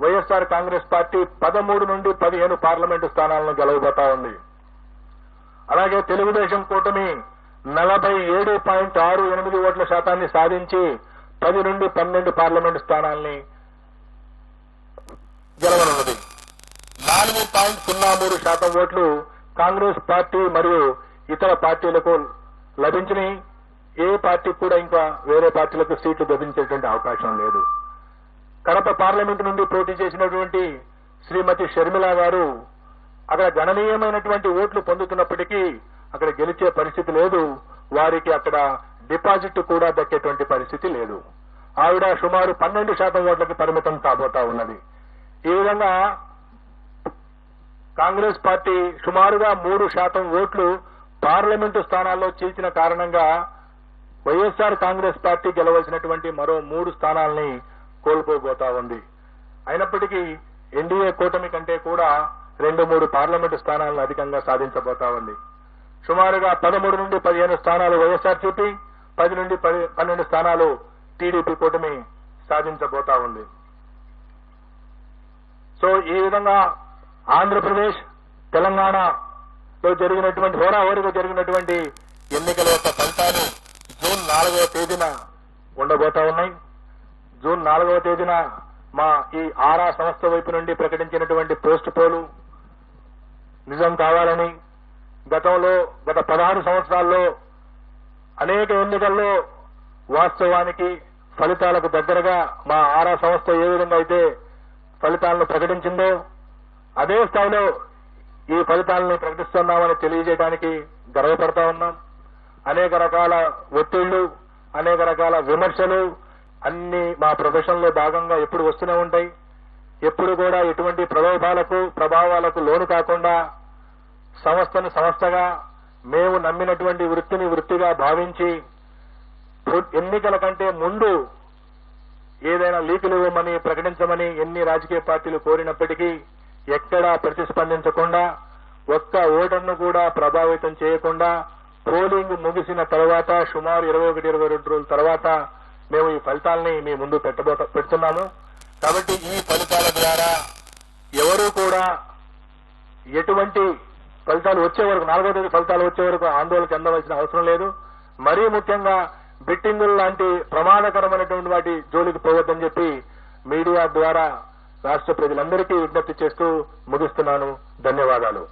YSR Congress party 13 నుండి 15 parliament స్థానాలను గెలవబోతా ఉంది. అలాగే తెలుగుదేశం కూటమి 47.68 ఓట్ల శాతాన్ని సాధించి 10 నుండి 12 పార్లమెంటు స్థానాల్ని గెలవనున్నది. 4.03% ఓట్లు కాంగ్రెస్ పార్టీ మరియు ఇతర పార్టీలకు లభించినాయి. ఏ పార్టీ కూడా ఇంకా వేరే పార్టీలకు సీట్లు లభించేటువంటి అవకాశం లేదు. కడప పార్లమెంటు నుండి పోటీ చేసినటువంటి శ్రీమతి షర్మిల గారు అక్కడ గణనీయమైనటువంటి ఓట్లు పొందుతున్నప్పటికీ అక్కడ గెలిచే పరిస్థితి లేదు. వారికి అక్కడ డిపాజిట్ కూడా దక్కేటువంటి పరిస్థితి లేదు. ఆవిడ సుమారు 12% ఓట్లకి పరిమితం కాబోతా ఉన్నది. ఈ విధంగా కాంగ్రెస్ పార్టీ సుమారుగా 3% ఓట్లు పార్లమెంటు స్థానాల్లో చీల్చిన కారణంగా వైఎస్ఆర్ కాంగ్రెస్ పార్టీ గెలవలసినటువంటి మరో 3 స్థానాల్ని కోల్పోబోతా ఉంది. అయినప్పటికీ ఎన్డీఏ కూటమి కంటే కూడా 2-3 పార్లమెంటు స్థానాలను అధికంగా సాధించబోతా ఉంది. సుమారుగా 13 నుండి 15 స్థానాలు వైఎస్ఆర్సీపీ, 10 నుండి 12 స్థానాలు టీడీపీ కూటమి సాధించబోతా ఉంది. సో ఈ విధంగా ఆంధ్రప్రదేశ్, తెలంగాణలో జరిగినటువంటి హోరాహోరీగా జరిగినటువంటి ఎన్నికల యొక్క ఫలితాలు జూన్ 4వ తేదీన ఉండబోతా ఉన్నాయి. జూన్ 4వ తేదీన మా ఈ ఆరా సంస్థ వైపు నుండి ప్రకటించినటువంటి పోస్ట్ పోలు నిజం కావాలని, గత 16 సంవత్సరాల్లో అనేక ఎన్నికల్లో వాస్తవానికి ఫలితాలకు దగ్గరగా మా ఆరా సంస్థ ఏ విధంగా అయితే ఫలితాలను ప్రకటించిందో అదే స్థాయిలో ఈ ఫలితాలను ప్రకటిస్తున్నామని తెలియజేయడానికి గర్వపడతా ఉన్నాం. అనేక రకాల ఒత్తిళ్లు, అనేక రకాల విమర్శలు అన్ని మా ప్రొఫెషన్ లో భాగంగా ఎప్పుడు వస్తూనే ఉంటాయి. ఎప్పుడు కూడా ఎటువంటి ప్రభావాలకు లోను కాకుండా సంస్థను సంస్థగా మేము నమ్మినటువంటి వృత్తిని వృత్తిగా భావించి ఎన్నికల కంటే ముందు ఏదైనా లీకులు ఇవ్వమని ప్రకటించమని ఎన్ని రాజకీయ పార్టీలు కోరినప్పటికీ ఎక్కడా ప్రతిస్పందించకుండా, ఒక్క ఓటర్ను కూడా ప్రభావితం చేయకుండా పోలింగ్ ముగిసిన తర్వాత సుమారు 21-22 రోజుల తర్వాత మేము ఈ ఫలితాలని మీ ముందు పెడుతున్నాము. కాబట్టి ఈ ఫలితాల ద్వారా ఎవరూ కూడా ఎటువంటి ఫలితాలు వచ్చే వరకు 4వ తేదీ ఫలితాలు వచ్చే వరకు ఆందోళన చెందవలసిన అవసరం లేదు. మరీ ముఖ్యంగా బెట్టింగులు లాంటి ప్రమాదకరమైనటువంటి వాటి జోలికి పోవద్దని చెప్పి మీడియా ద్వారా రాష్ట్ర ప్రజలందరికీ విజ్ఞప్తి చేస్తూ ముగిస్తున్నాను. ధన్యవాదాలు.